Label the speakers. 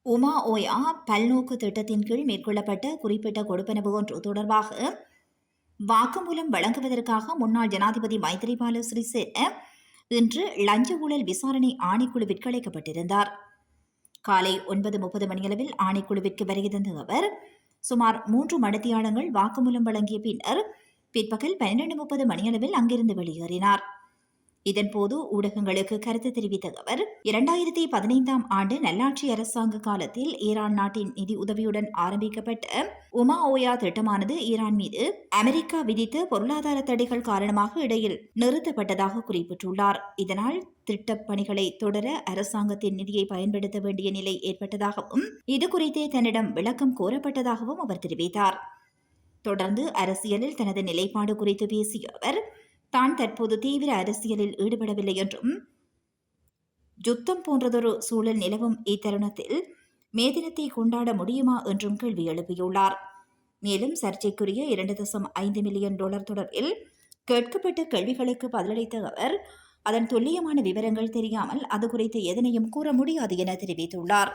Speaker 1: உமா ஓயா பல்நோக்கு திட்டத்தின் கீழ் மேற்கொள்ளப்பட்ட குறிப்பிட்ட கொடுப்பனவு ஒன்று தொடர்பாக வாக்குமூலம் வழங்குவதற்காக முன்னாள் ஜனாதிபதி மைத்திரிபால சிறிசேன இன்று லஞ்ச ஊழல் விசாரணை ஆணைக்குழுவிற்கு அழைக்கப்பட்டிருந்தார். காலை 9:30 மணியளவில் ஆணைக்குழுவிற்கு வருகை தந்த அவர் சுமார் 3 மணித்தியாலங்கள் வாக்குமூலம் வழங்கிய பின்னர் பிற்பகல் 12:30 மணியளவில் அங்கிருந்து வெளியேறினார். இதன்போது ஊடகங்களுக்கு கருத்து தெரிவித்த அவர் 2015ஆம் ஆண்டு நல்லாட்சி அரசாங்க காலத்தில் ஈரான் நாட்டின் நிதி உதவியுடன் ஆரம்பிக்கப்பட்ட உமா ஓயா திட்டமானது ஈரான் மீது அமெரிக்கா விதித்த பொருளாதார தடைகள் காரணமாக இடையில் நிறுத்தப்பட்டதாக குறிப்பிட்டுள்ளார். இதனால் திட்டப் பணிகளை தொடர அரசாங்கத்தின் நிதியை பயன்படுத்த வேண்டிய நிலை ஏற்பட்டதாகவும் இதுகுறித்தே தன்னிடம் விளக்கம் கோரப்பட்டதாகவும் அவர் தெரிவித்தார். தொடர்ந்து அரசியலில் தனது நிலைப்பாடு குறித்து பேசிய அவர் தான் தற்போது தீவிர அரசியலில் ஈடுபடவில்லை என்றும் யுத்தம் போன்றதொரு சூழல் நிலவும் இத்தருணத்தில் மே தினத்தை கொண்டாட முடியுமா என்றும் கேள்வி எழுப்பியுள்ளார். மேலும் சர்ச்சைக்குரிய $2.5 மில்லியன் தொடர்பில் கேட்கப்பட்ட கேள்விகளுக்கு பதிலளித்த அவர் அதன் துல்லியமான விவரங்கள் தெரியாமல் அது குறித்து எதனையும் கூற முடியாது என தெரிவித்துள்ளார்.